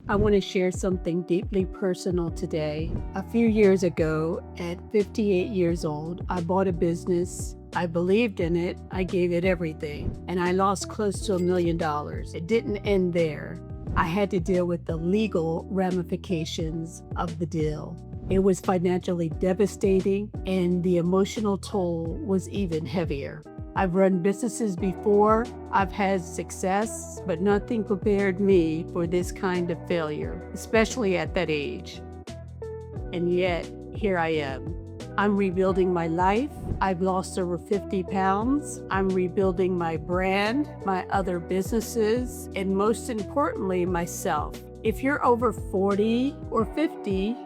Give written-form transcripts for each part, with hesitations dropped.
I want to share something deeply personal today. A few years ago, at 58 years old, I bought a business. I believed in it. I gave it everything, and I lost close to $1 million. It didn't end there. I had to deal with the legal ramifications of the deal. It was financially devastating, and the emotional toll was even heavier. I've run businesses before, I've had success, but nothing prepared me for this kind of failure, especially at that age. And yet, here I am. I'm rebuilding my life. I've lost over 50 pounds. I'm rebuilding my brand, my other businesses, and most importantly, myself. If you're over 40 or 50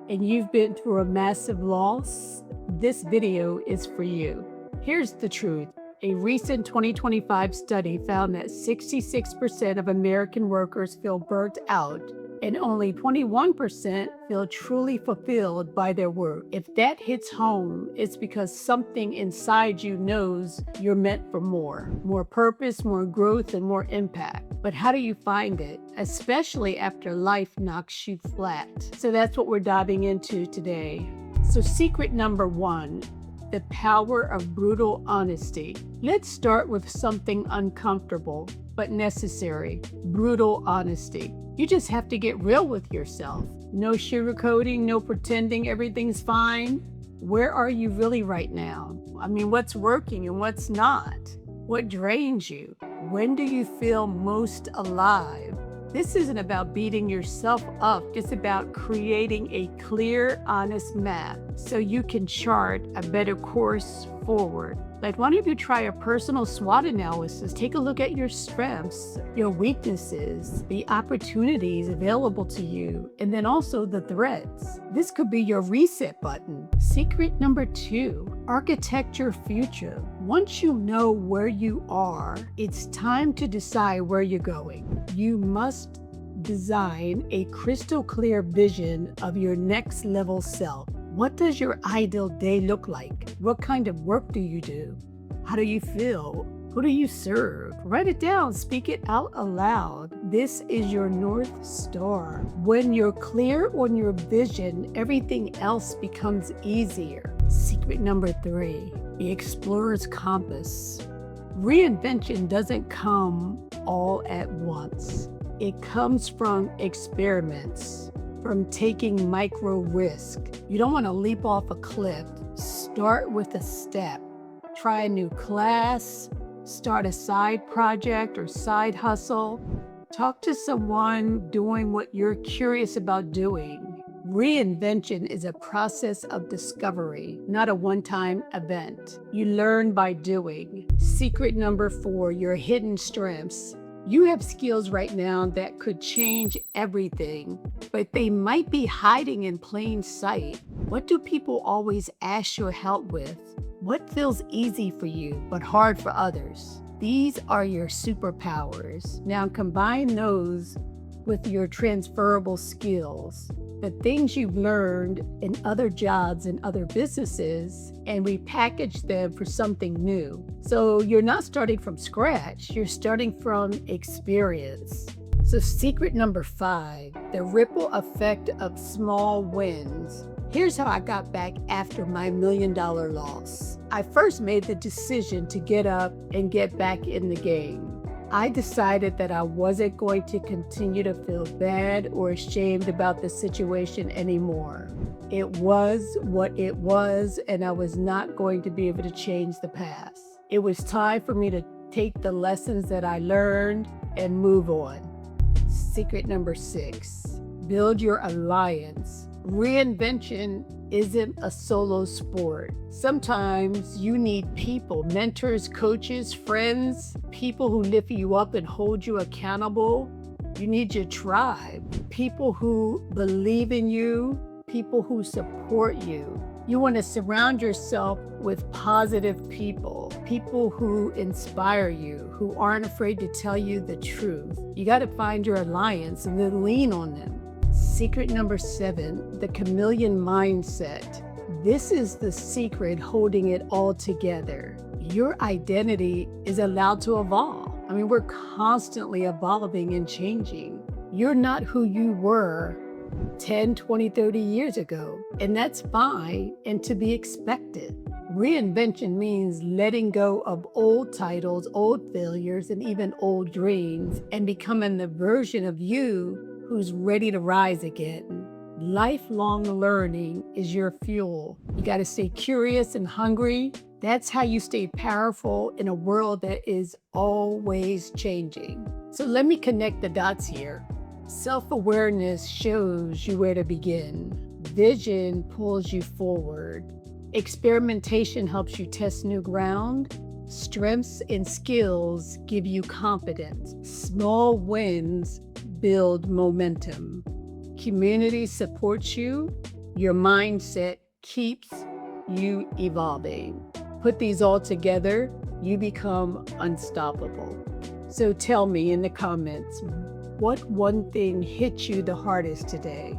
and you've been through a massive loss, this video is for you. Here's the truth. A recent 2025 study found that 66% of American workers feel burnt out, and only 21% feel truly fulfilled by their work. If that hits home, it's because something inside you knows you're meant for more purpose, more growth, and more impact. But how do you find it, especially after life knocks you flat? So that's what we're diving into today. So secret number one, the power of brutal honesty. Let's start with something uncomfortable but necessary. Brutal honesty. You just have to get real with yourself. No sugarcoating, no pretending everything's fine. Where are you really right now? What's working and what's not? What drains you? When do you feel most alive? This isn't about beating yourself up. It's about creating a clear, honest map so you can chart a better course forward. Like, why don't you try a personal SWOT analysis? Take a look at your strengths, your weaknesses, the opportunities available to you, and then also the threats. This could be your reset button. Secret number two, architect your future. Once you know where you are, it's time to decide where you're going. You must design a crystal clear vision of your next level self. What does your ideal day look like? What kind of work do you do? How do you feel? Who do you serve? Write it down, speak it out aloud. This is your North Star. When you're clear on your vision, everything else becomes easier. Secret number three, the explorer's compass. Reinvention doesn't come all at once. It comes from experiments, from taking micro risk. You don't want to leap off a cliff. Start with a step. Try a new class, start a side project or side hustle. Talk to someone doing what you're curious about doing. Reinvention is a process of discovery, not a one-time event. You learn by doing. Secret number four, your hidden strengths. You have skills right now that could change everything, but they might be hiding in plain sight. What do people always ask your help with? What feels easy for you but hard for others? These are your superpowers. Now combine those with your transferable skills, the things you've learned in other jobs and other businesses, and repackage them for something new. So you're not starting from scratch, you're starting from experience. So secret number five, the ripple effect of small wins. Here's how I got back after my $1 million loss. I first made the decision to get up and get back in the game. I decided that I wasn't going to continue to feel bad or ashamed about the situation anymore. It was what it was, and I was not going to be able to change the past. It was time for me to take the lessons that I learned and move on. Secret number six, build your alliance. Reinvention isn't a solo sport. Sometimes you need people, mentors, coaches, friends, people who lift you up and hold you accountable. You need your tribe, people who believe in you, people who support you. You want to surround yourself with positive people, people who inspire you, who aren't afraid to tell you the truth. You got to find your alliance and then lean on them. Secret number seven, the chameleon mindset. This is the secret holding it all together. Your identity is allowed to evolve. We're constantly evolving and changing. You're not who you were 10, 20, 30 years ago, and that's fine and to be expected. Reinvention means letting go of old titles, old failures, and even old dreams, and becoming the version of you who's ready to rise again. Lifelong learning is your fuel. You got to stay curious and hungry. That's how you stay powerful in a world that is always changing. So let me connect the dots here. Self-awareness shows you where to begin. Vision pulls you forward. Experimentation helps you test new ground. Strengths and skills give you confidence. Small wins build momentum. Community supports you. Your mindset keeps you evolving. Put these all together, you become unstoppable. So tell me in the comments, what one thing hit you the hardest today?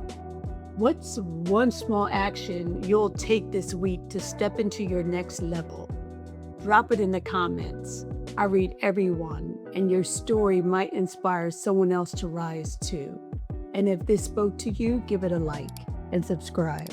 What's one small action you'll take this week to step into your next level? Drop it in the comments. I read everyone, and your story might inspire someone else to rise too. And if this spoke to you, give it a like and subscribe.